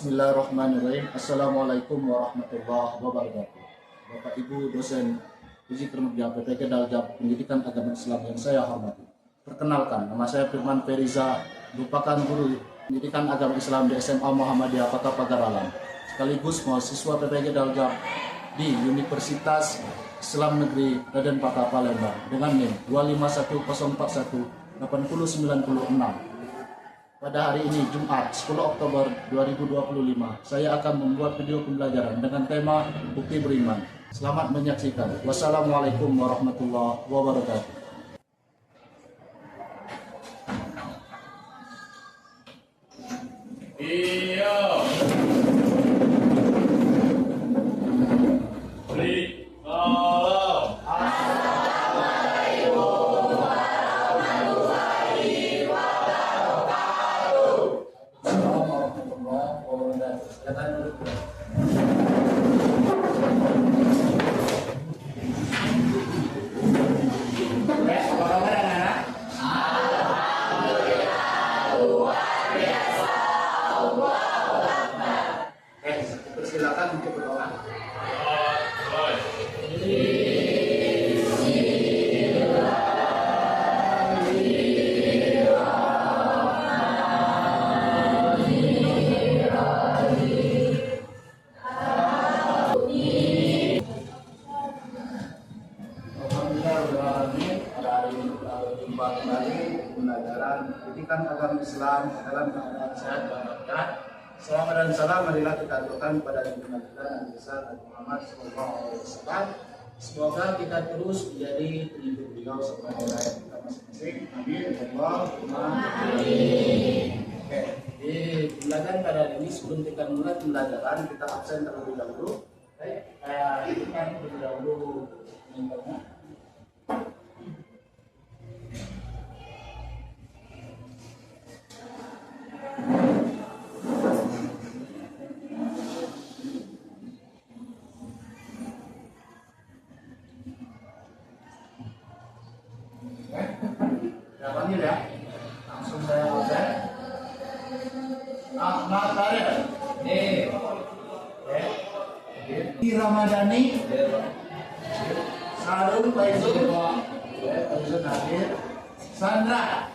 Bismillahirrahmanirrahim. Assalamualaikum warahmatullahi wabarakatuh. Bapak Ibu dosen Uji Kerja PPK Daljab Pendidikan Agama Islam yang saya hormati. Perkenalkan, nama saya Firman Feriza, merupakan guru Pendidikan Agama Islam di SMA Muhammadiyah Kota Pagaralan, sekaligus mahasiswa PPK Daljab di Universitas Islam Negeri Raden Patah Palembang dengan NIM 2510418096. Pada hari ini, Jumat 10 Oktober 2025, saya akan membuat video pembelajaran dengan tema Bukti Beriman. Selamat menyaksikan. Wassalamualaikum warahmatullahi wabarakatuh. Iya. Beri salam. Silakan untuk berdoa. Pembelajaran pendidikan agama Islam dalam keadaan sehat dan walafiat. Salam dan salam marilah kita aturkan pada junjungan kita Nabi besar Nabi Muhammad SAW. Semoga kita terus menjadi pengikut beliau sebagai rakyat kita masing-masing. Amin. Allahumma amin. Oke, di pembelajaran pada hari ini sebelum kita mulai pembelajaran kita absen terlebih dahulu. Itu kan terlebih dahulu internet. Panggil ya, langsung saya absen. Ahmad Karir, di Ramadhani, Sarul Faizul, Faizul Nadir, Sandra.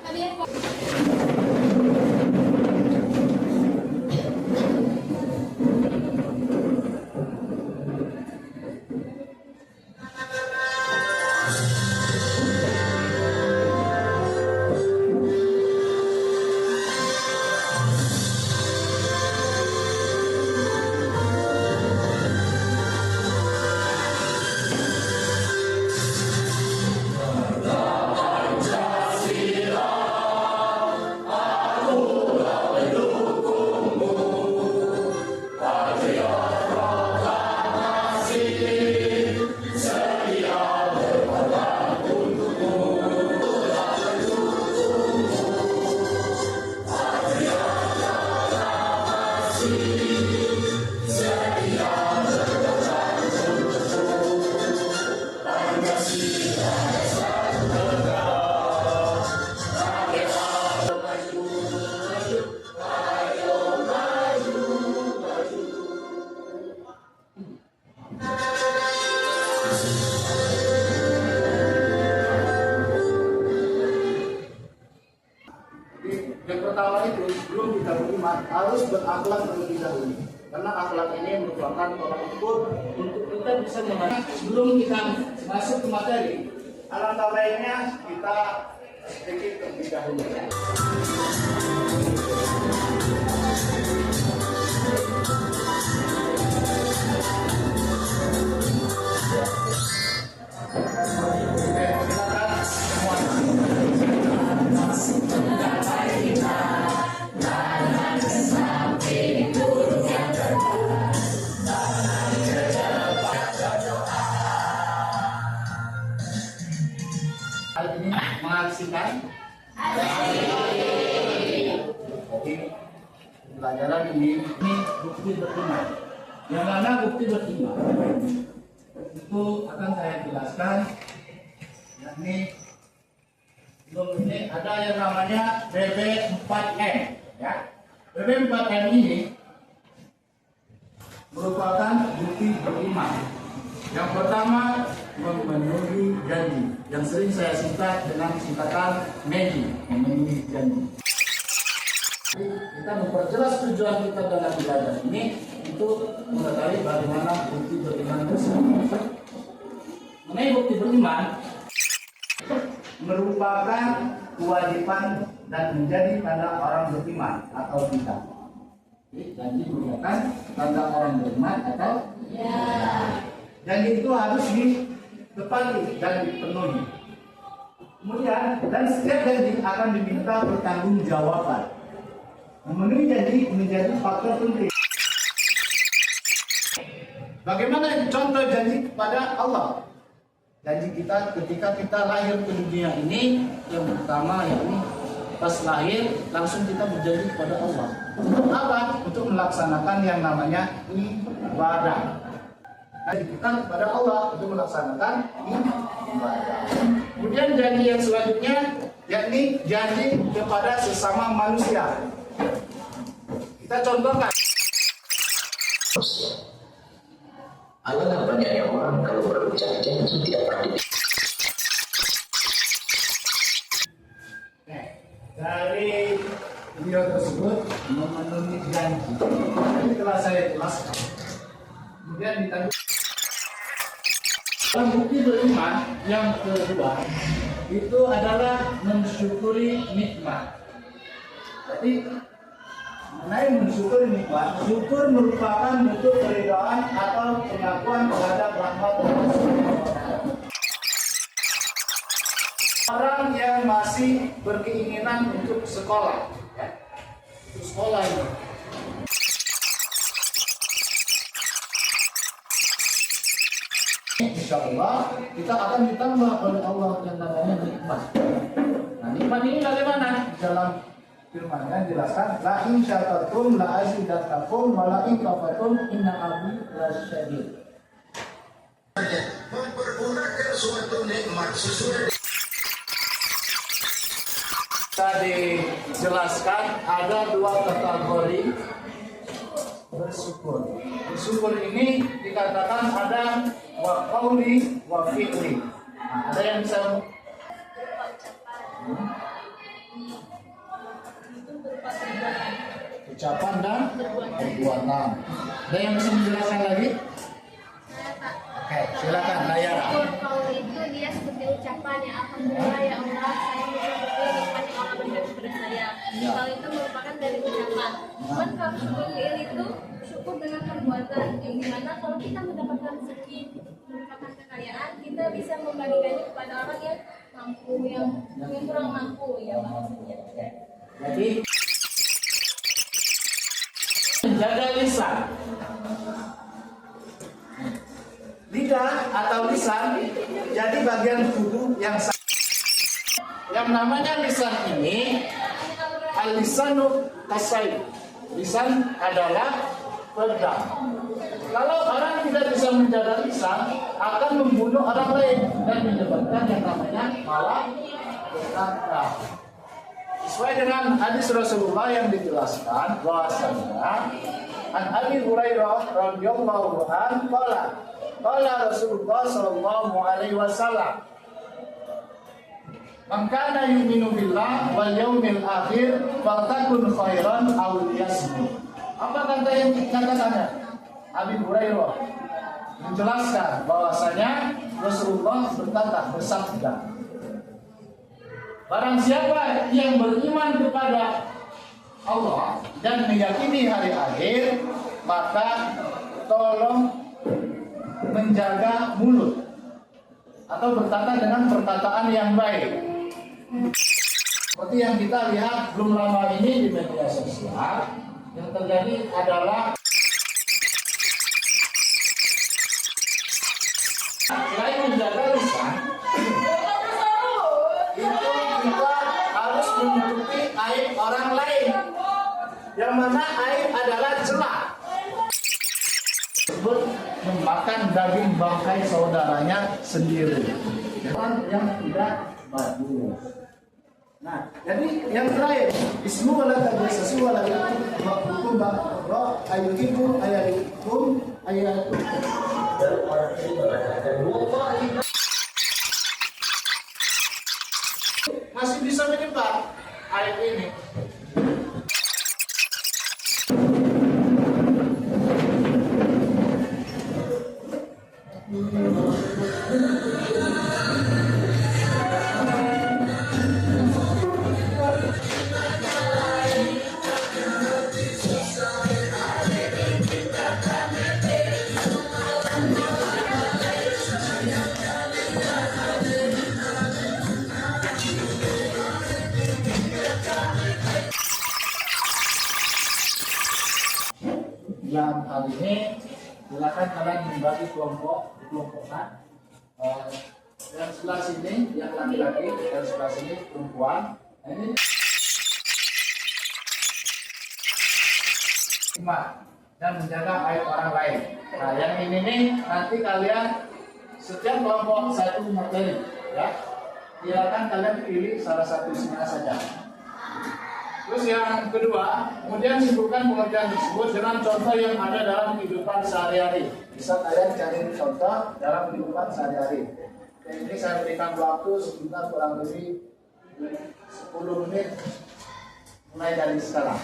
Yang pertama itu sebelum kita beriman harus berakhlak terlebih dahulu, karena akhlak ini merupakan tolak ukur untuk kita bisa mengenal. Sebelum kita masuk ke materi, alangkah baiknya kita sedikit terlebih dahulu. Hal ini mengaksikan pelajaran ini bukti beriman. Yang mana bukti beriman itu akan saya jelaskan, yakni belum ini ada yang namanya BB4M ya. BB4M ini merupakan bukti beriman. Yang pertama, memenuhi janji, yang sering saya singkat dengan singkatan MEJI, memenuhi janji. Jadi, kita memperjelas tujuan kita dalam ibadah ini untuk mengetahui bagaimana bukti beriman tersebut. Mengenai bukti beriman merupakan kewajiban dan menjadi tanda orang beriman atau tidak. Janji merupakan tanda orang beriman atau tidak. Janji itu harus ditepati dan dipenuhi. Kemudian, dan setiap janji akan diminta pertanggungjawaban. Memenuhi janji menjadi faktor penting. Bagaimana contoh janji kepada Allah? Janji kita ketika kita lahir ke dunia ini, yang pertama yakni pas lahir langsung kita berjanji kepada Allah. Untuk apa? Untuk melaksanakan yang namanya ibadah. Janji kita kepada Allah untuk melaksanakan ibadah. Kemudian janji yang selanjutnya yakni janji kepada sesama manusia. Kita contohkan. Alangkah banyaknya orang kalau berbicara janji tidak pernah dari video tersebut memenuhi janji. Ini telah saya jelaskan. Kemudian ditanya bukti beriman yang kedua itu adalah mensyukuri nikmat. Jadi mengenai mensyukuri nikmat, syukur merupakan bentuk keridhaan atau pengakuan terhadap rahmat Allah. Orang yang masih berkeinginan untuk sekolah, ya, untuk sekolah ini. Insya Allah kita akan ditambah oleh Allah yang namanya nikmat. Nah, nikmat ini bagaimana? Dalam firman-Nya jelaskan, la in syakartum la azidannakum wa la in kafartum inna azabi lasyadid. Mempergunakan suatu nikmat sesuai tadi dijelaskan ada dua kategori bersyukur. Bersyukur ini dikatakan ada wa qauli wa fi'li. Nah, ada yang bisa ucapan dan perbuatan. Ada yang bisa menjelaskan lagi? Oke, silakan Nayara. Kalau itu dia seperti ucapan yang alhamdulillah ya Allah saya bersyukur nikmat yang Allah berikan kepada saya. Kalau itu merupakan dari ucapan. Cuman kalau syukur fi'il itu syukur dengan perbuatan. Yang dimana kalau kita mendapatkan rezeki, mendapatkan kekayaan, kita bisa membagikannya kepada orang yang mampu, yang kurang mampu ya maksudnya. Jadi menjaga lisan. Lidah atau lisan jadi bagian tubuh yang namanya lisan ini al-lisanu kasai. Lisan adalah pedang. Kalau orang tidak bisa menjaga lisan akan membunuh orang lain dan menyebabkan yang namanya malapetaka. Sesuai dengan hadis Rasulullah yang dijelaskan bahwasanya an Abi Hurairah radhiyallahu anhu qala Rasulullah sallallahu alaihi wasallam man kana yu'minu billah wal yawmil akhir faltakun khairan aw liyasmut. Apa kata yang kata-katanya? Abi Hurairah menjelaskan bahwasanya Rasulullah bersabda, barang siapa yang beriman kepada Allah dan meyakini hari akhir, maka tolong menjaga mulut atau berkata dengan perkataan yang baik. Seperti yang kita lihat belum lama ini di media sosial, yang terjadi adalah selain menjaga lisan, itu kita harus menutupi aib orang lain, yang mana aib adalah celah. Memakan daging bangkai saudaranya sendiri, yang tidak bagus. Nah, jadi yang terakhir, ismu wala tajassasu wala hukum ayuhikum ayalikum ayat. Masih bisa menyebar ayat ini. Dalam hal ini silakan kalian membagi kelompokkan. Yang sebelah sini yang laki-laki, yang sebelah sini perempuan. Nah, ini dan menjaga aib orang lain. Nah, yang ini nih nanti kalian setiap kelompok satu materi, ya. Silakan kalian pilih salah satu isinya saja. Terus yang kedua, kemudian sibukkan pengerjaan tersebut dengan contoh yang ada dalam kehidupan sehari-hari. Bisa kalian cari contoh dalam kehidupan sehari-hari. Dan ini saya berikan waktu sekitar kurang lebih 10 menit mulai dari sekarang.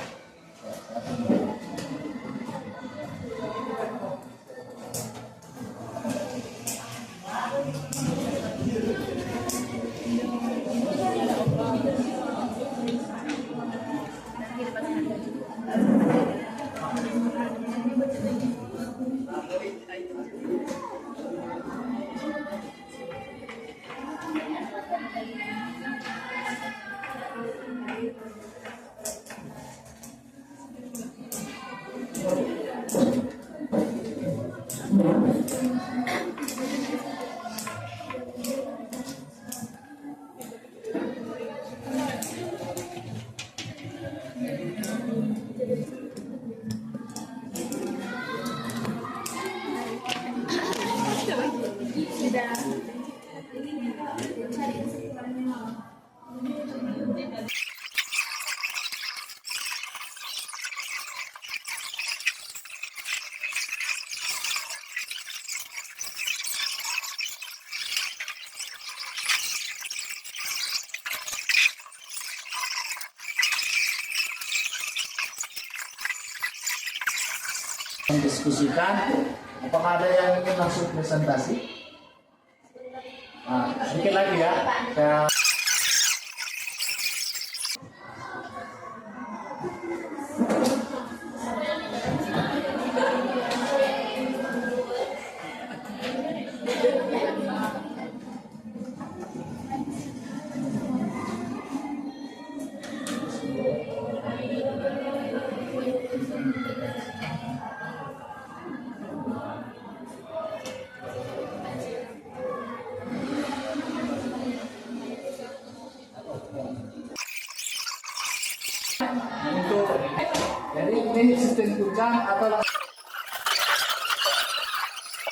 Mendiskusikan, apakah ada yang ingin langsung presentasi? Nah, sedikit lagi ya. Untuk jadi ini sistem kucang atau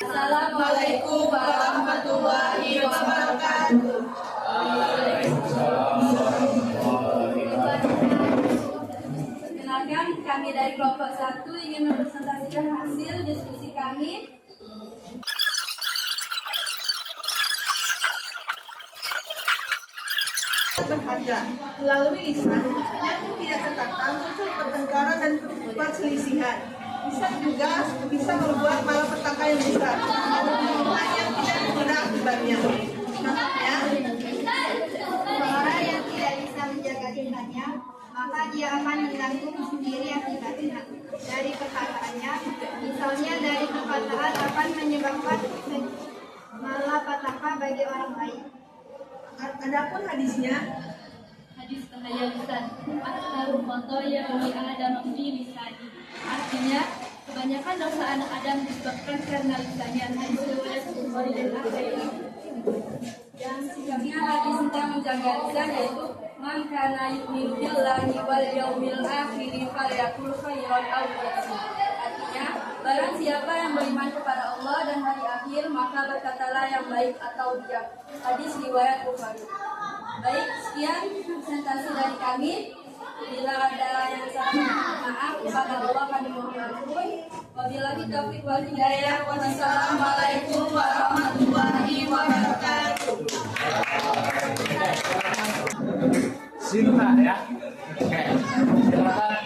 Assalamualaikum warahmatullahi wabarakatuh. Perkenalkan, kami dari kelompok 1 ingin mempresentasikan hasil diskusi kami. Berharga melalui lisan yang tidak tertata muncul pertengkaran dan perselisihan. Bisa membuat malapetaka yang besar yang tidak berguna akibatnya. Contohnya, Orang yang tidak bisa menjaga lisannya, maka dia akan menanggung sendiri akibatnya dari perkataannya. Misalnya dari perkataan akan menyebabkan malapetaka bagi orang lain. adapun hadisnya, Hadis bahaya lisan. Aktsarul khotoya bani Adam fi lisani. Artinya, kebanyakan dosa anak Adam disebabkan karena lisannya. Hadis riwayat Bukhari dan Muslim. Dan sikapnya hadis tentang menjaga lisan yaitu man kana yu'minu billahi wal yaumil akhir falyaqul khairan aw liyasmut. Artinya, barang siapa yang beriman kepada Allah dan hari akhir, maka berkatalah yang baik atau diam. Hadis riwayat Bukhari. Baik, sekian presentasi dari kami. Bila ada yang salah, maaf kepada Allah kami mohon ampun. Wabillahi taufiq wal hidayah. Wassalamualaikum warahmatullahi wabarakatuh. Sinta ya. Oke, silakan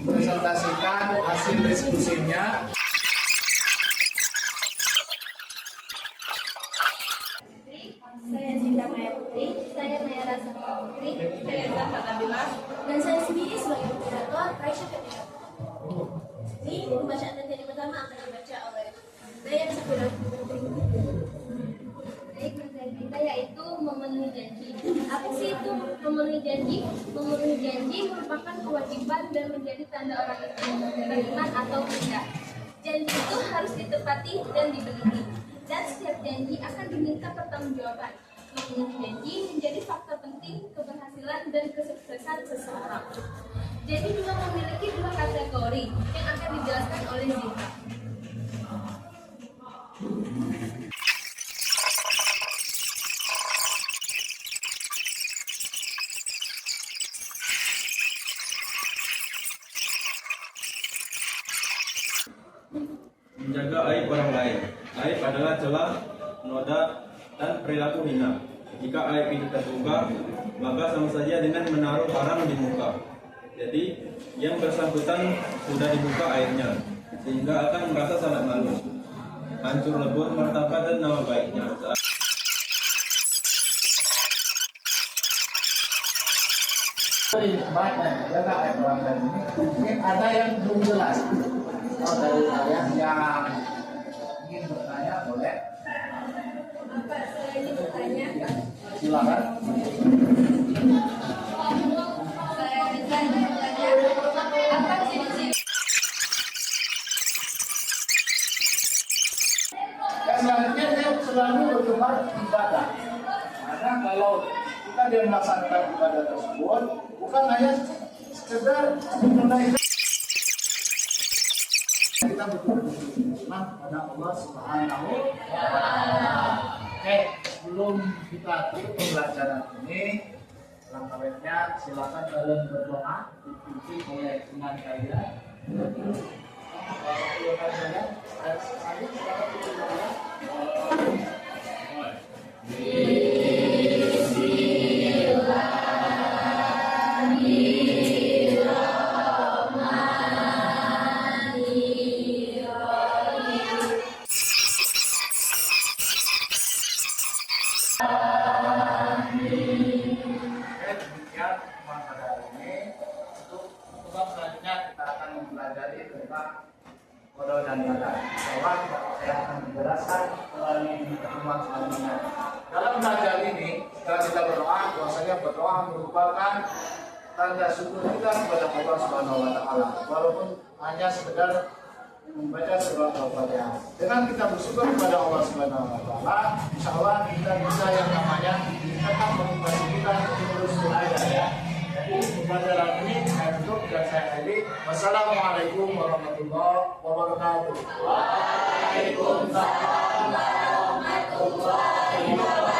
presentasikan hasil diskusinya. Saya Sinta Maya Putri, saya Naya Rasa Putri, Saya Zahra Nabila. dan saya sendiri sebagai moderator Raisya Ketika. Ini pembacaan materi pertama akan dibaca oleh Naya Sakura Putri. Baik, materi kita yaitu memenuhi janji. Apa sih itu memenuhi janji? Memenuhi janji merupakan kewajiban dan menjadi tanda orang itu beriman atau tidak. Janji itu harus ditepati dan dipenuhi. Dan setiap janji akan diminta pertanggungjawaban. Memenuhi janji menjadi faktor penting keberhasilan dan kesuksesan seseorang. Janji juga memiliki dua kategori yang akan dijelaskan oleh Zita. Menjaga aib orang lain. Aib adalah celah, noda, dan perilaku hina. Jika aib itu terbuka, maka sama saja dengan menaruh haram di muka. Jadi, yang bersangkutan sudah dibuka aibnya, sehingga akan merasa sangat malu. Hancur lebur martabat dan nama baiknya. Banyak jaga aib orang lain ini. Mungkin ada yang belum jelas. Kalau dari kalian yang ingin bertanya boleh. Bapak, saya ingin bertanya. Silakan. Saya ingin bertanya, apa sih Ya, selanjutnya dia selalu berkembang ibadah. Karena kalau kita dia melaksanakan ibadah tersebut bukan hanya sekedar menunaikan, kita betul-betul iman pada Allah Subhanahu wa Ta'ala. Oke, sebelum kita tutup pembelajaran ini, langkah baiknya silakan kalian berdoa dipimpin oleh iman kalian. Demikian teman pada hari ini. Untuk tugas selanjutnya kita akan mempelajari tentang kodok dan kata. Bahwa saya akan menjelaskan melalui pertemuan selanjutnya. Dalam belajar ini, setelah kita berdoa, bahwasanya berdoa merupakan tanda syukur kita kepada Allah Subhanahu wa Ta'ala. Walaupun hanya sekedar membaca surah Al-Fatihah. Dengan kita bersyukur kepada Allah Subhanahu wa Ta'ala, insya Allah kita bisa yang namanya tetap memotivasi kita untuk terus belajar ya. Jadi pembelajaran ini saya tutup dan saya akhiri. Wassalamualaikum warahmatullahi wabarakatuh. Waalaikumsalam warahmatullahi wabarakatuh.